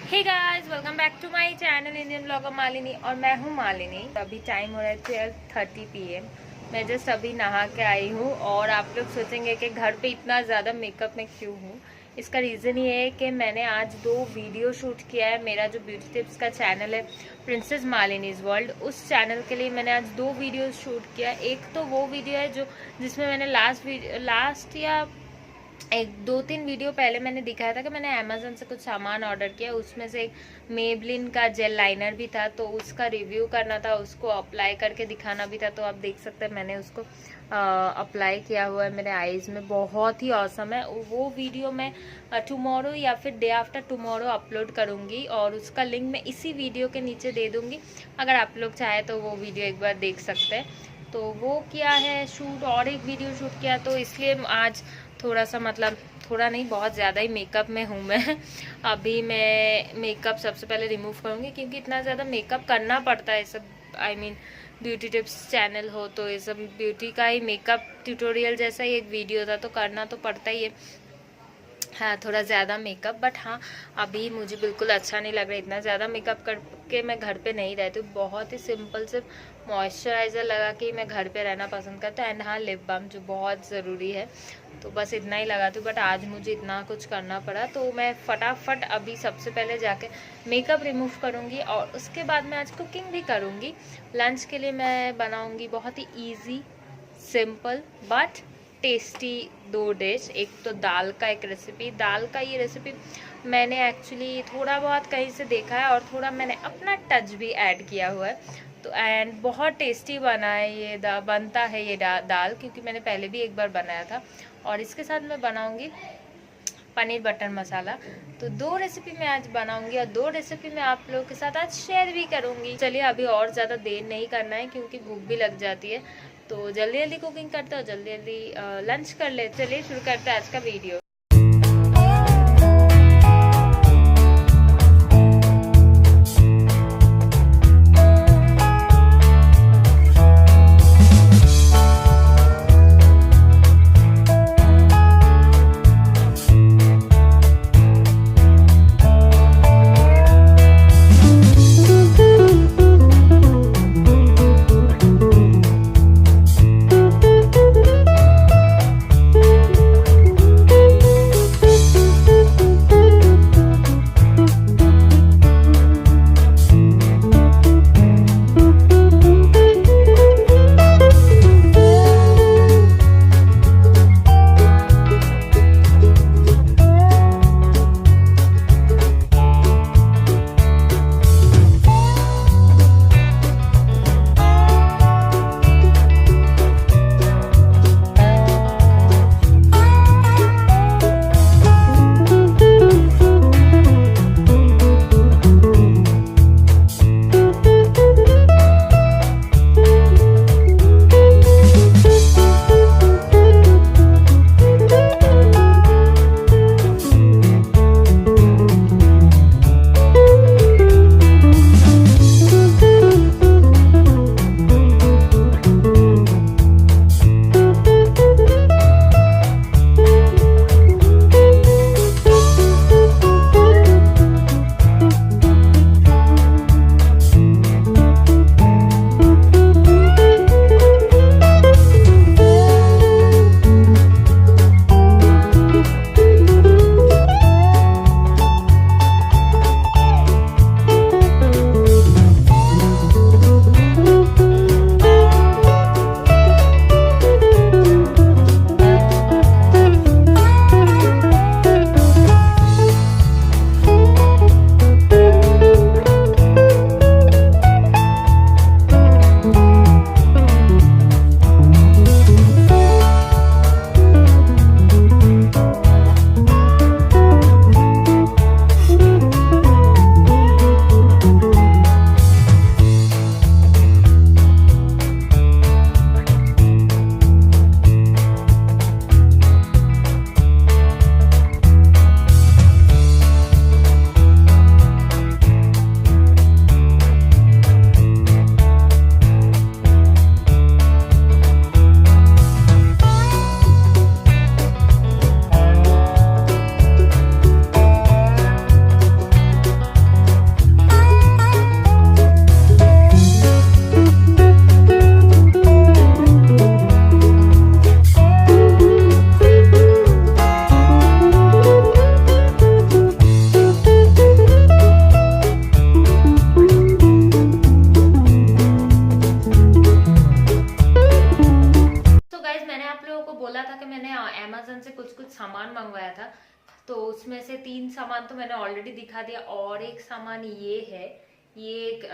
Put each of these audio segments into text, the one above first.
Hey guys, welcome back to my channel Indian blogger Malini. और मैं हूँ मालिनी। अभी टाइम हो रहा है 12:30 PM। मैं जस्ट अभी नहा के आई हूँ। और आप लोग सोचेंगे कि घर पे इतना ज़्यादा मेकअप में क्यों हूँ। इसका रीज़न ये है कि मैंने आज 2 वीडियो शूट किया है। मेरा जो ब्यूटी टिप्स का चैनल है प्रिंसेस मालिनीज वर्ल्ड, उस चैनल के लिए मैंने आज 2 वीडियो शूट किया। एक तो वो वीडियो है जिसमें मैंने लास्ट या 2-3 वीडियो पहले मैंने दिखाया था कि मैंने अमेज़न से कुछ सामान ऑर्डर किया। उसमें से एक मेबलिन का जेल लाइनर भी था, तो उसका रिव्यू करना था, उसको अप्लाई करके दिखाना भी था। तो आप देख सकते हैं मैंने उसको अप्लाई किया हुआ है मेरे आईज में। बहुत ही ऑसम है। वो वीडियो मैं टुमारो या फिर डे आफ्टर टुमारो अपलोड करूँगी और उसका लिंक मैं इसी वीडियो के नीचे दे दूँगी। अगर आप लोग चाहे तो वो वीडियो एक बार देख सकते हैं। तो वो किया है शूट, और एक वीडियो शूट किया, तो इसलिए आज थोड़ा सा, मतलब थोड़ा नहीं, बहुत ज़्यादा ही मेकअप में हूँ मैं। अभी मैं मेकअप सबसे पहले रिमूव करूँगी, क्योंकि इतना ज़्यादा मेकअप करना पड़ता है। सब ब्यूटी टिप्स चैनल हो तो ये सब ब्यूटी का ही मेकअप ट्यूटोरियल जैसा ही एक वीडियो था, तो करना तो पड़ता ही है। हाँ, थोड़ा ज़्यादा मेकअप, बट हाँ अभी मुझे बिल्कुल अच्छा नहीं लग रहा। इतना ज़्यादा मेकअप करके मैं घर पे नहीं रहती हूँ। बहुत ही सिंपल सिर्फ मॉइस्चराइज़र लगा के मैं घर पे रहना पसंद करती हूँ। एंड हाँ, लिप बाम जो बहुत ज़रूरी है, तो बस इतना ही लगाती हूँ। बट आज मुझे इतना कुछ करना पड़ा, तो मैं फटाफट अभी सबसे पहले जाके मेकअप रिमूव करूँगी और उसके बाद मैं आज कुकिंग भी करूँगी। लंच के लिए मैं बनाऊँगी बहुत ही easy, simple but tasty 2 dish. एक तो दाल का एक रेसिपी। दाल का ये रेसिपी मैंने एक्चुअली थोड़ा बहुत कहीं से देखा है और थोड़ा मैंने अपना टच भी ऐड किया हुआ है। तो एंड बहुत टेस्टी बना है ये बनता है ये दाल, क्योंकि मैंने पहले भी एक बार बनाया था। और इसके साथ मैं बनाऊंगी पनीर बटर मसाला। तो 2 रेसिपी मैं आज बनाऊंगी और 2 रेसिपी मैं आप लोगों के साथ आज शेयर भी करूंगी। चलिए अभी और ज़्यादा देर नहीं करना है, क्योंकि भूख भी लग जाती है। तो जल्दी जल्दी कुकिंग करते हो, जल्दी जल्दी लंच कर ले। चलिए शुरू करते हैं आज का वीडियो। अमेज़न से कुछ कुछ सामान मंगवाया था, तो उसमें से 3 सामान तो मैंने ऑलरेडी दिखा दिया। और एक सामान ये है, ये एक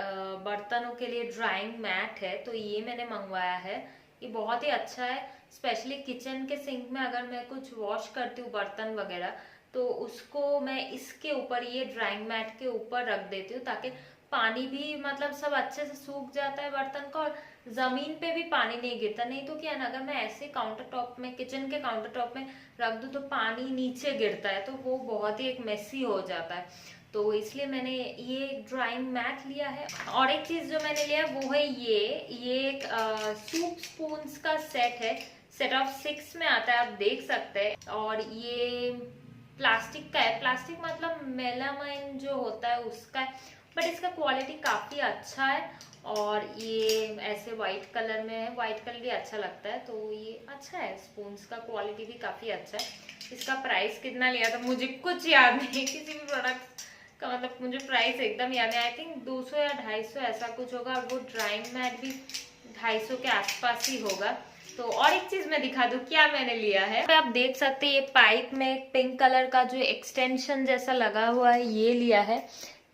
बर्तनों के लिए ड्राइंग मैट है, तो ये मैंने मंगवाया है। ये बहुत ही अच्छा है, स्पेशली किचन के सिंक में अगर मैं कुछ वॉश करती हूँ बर्तन वगैरह, तो उसको मैं इसके ऊपर, ये ड्राइंग मैट के ऊपर रख देती हूँ, ताकि पानी भी मतलब सब अच्छे से सूख जाता है बर्तन का, और जमीन पे भी पानी नहीं गिरता। नहीं तो क्या है ना, अगर मैं ऐसे काउंटर टॉप में, किचन के काउंटर टॉप में रख दूं तो पानी नीचे गिरता है, तो वो बहुत ही एक मेसी हो जाता है। तो इसलिए मैंने ये ड्राइंग मैट लिया है। और एक चीज जो मैंने लिया है वो है ये एक सूप स्पून्स का सेट है, सेट ऑफ 6 में आता है, आप देख सकते हैं। और ये प्लास्टिक का है, प्लास्टिक मतलब मेलामाइन जो होता है उसका है, बट इसका क्वालिटी काफी अच्छा है। और ये ऐसे व्हाइट कलर में है, व्हाइट कलर भी अच्छा लगता है, तो ये अच्छा है। स्पून्स का क्वालिटी भी काफी अच्छा है। इसका प्राइस कितना लिया था मुझे कुछ याद नहीं, किसी भी प्रोडक्ट का मतलब मुझे प्राइस एकदम याद है। आई थिंक 200 या 250 ऐसा कुछ होगा, और वो ड्राइंग मैट भी 250 के आसपास ही होगा। तो और एक चीज मैं दिखा दूं क्या मैंने लिया है। आप देख सकते हैं, ये पाइप में एक पिंक कलर का जो एक्सटेंशन जैसा लगा हुआ है, ये लिया है।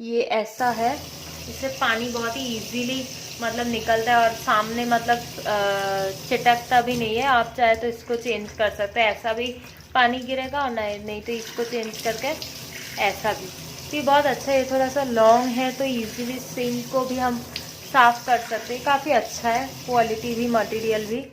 ये ऐसा है, इससे पानी बहुत ही इजीली मतलब निकलता है, और सामने मतलब चिटकता भी नहीं है। आप चाहे तो इसको चेंज कर सकते हैं, ऐसा भी पानी गिरेगा, और नहीं तो इसको चेंज करके ऐसा भी। ये बहुत अच्छा है, ये थोड़ा सा लॉन्ग है, तो इजीली सिंक को भी हम साफ कर सकते हैं। काफ़ी अच्छा है, क्वालिटी भी, मटेरियल भी।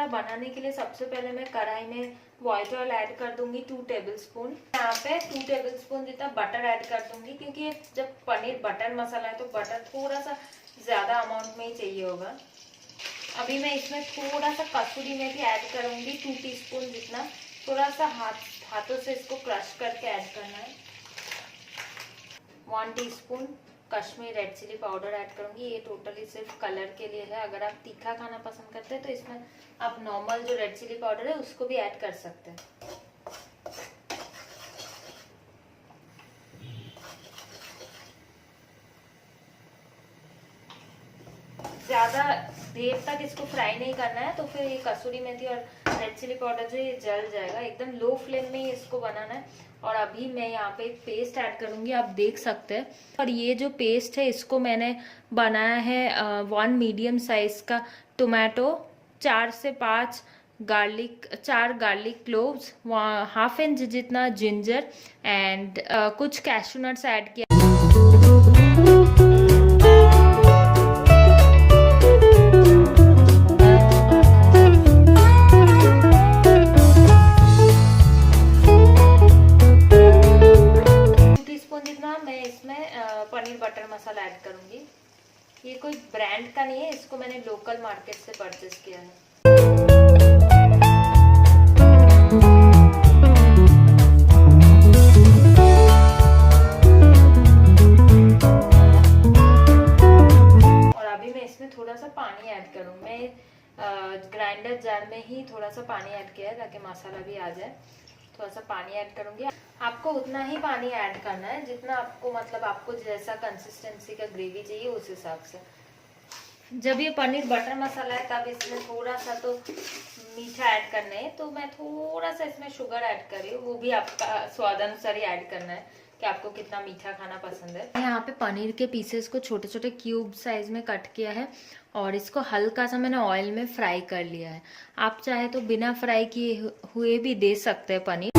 बनाने के लिए सबसे पहले मैं कढ़ाई में व्हाइट ऑयल ऐड कर दूंगी 2 टेबलस्पून। यहाँ पे 2 टेबलस्पून जितना बटर ऐड कर दूंगी, क्योंकि जब पनीर बटर मसाला है तो बटर थोड़ा सा ज्यादा अमाउंट में ही चाहिए होगा। अभी मैं इसमें थोड़ा सा कसूरी मेथी ऐड करूंगी 2 टीस्पून जितना। थोड़ा सा हाथों से इसको क्रश करके ऐड करना है। 1 teaspoon Kashmir red chilli powder add करूंगी। ये टोटली सिर्फ कलर के लिए है। अगर आप तीखा खाना पसंद करते हैं तो इसमें आप नॉर्मल जो रेड चिली पाउडर है उसको भी ऐड कर सकते हैं। ज्यादा देर तक इसको फ्राई नहीं करना है, तो फिर ये कसूरी मेथी और रेड चिली पाउडर जो ये जल जाएगा। एकदम लो फ्लेम में ही इसको बनाना है। और अभी मैं यहाँ पे एक पेस्ट ऐड करूंगी, आप देख सकते हैं। और ये जो पेस्ट है इसको मैंने बनाया है 1 मीडियम साइज का टोमेटो, 4 से 5 गार्लिक, 4 गार्लिक क्लोव्स, 1/2 इंच जितना जिंजर एंड कुछ कैशू नट्स ऐड किया। पनीर बटर मसाला ऐड करूंगी। ये कोई ब्रांड का नहीं है, इसको मैंने लोकल मार्केट से परचेज किया है। और अभी मैं इसमें थोड़ा सा पानी ऐड करूँ। मैं ग्राइंडर जार में ही थोड़ा सा पानी ऐड किया है ताकि मसाला भी आ जाए। थोड़ा सा पानी ऐड करूंगी। आपको उतना ही पानी ऐड करना है जितना आपको मतलब आपको जैसा कंसिस्टेंसी का ग्रेवी चाहिए उस हिसाब से। जब ये पनीर बटर मसाला है तब इसमें थोड़ा सा तो मीठा ऐड करना है, तो मैं थोड़ा सा इसमें शुगर ऐड कर रही हूँ। वो भी आपका स्वाद अनुसार ही ऐड करना है कि आपको कितना मीठा खाना पसंद है। यहाँ पे पनीर के पीसेस को छोटे छोटे क्यूब साइज में कट किया है और इसको हल्का सा मैंने ऑयल में फ्राई कर लिया है। आप चाहे तो बिना फ्राई किए हुए भी दे सकते हैं पनीर।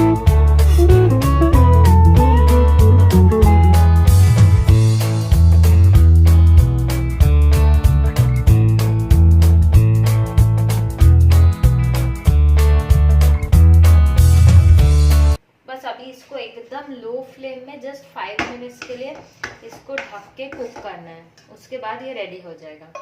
इसको एकदम लो फ्लेम में जस्ट 5 मिनट्स के लिए इसको ढक के कुक करना है, उसके बाद ये रेडी हो जाएगा।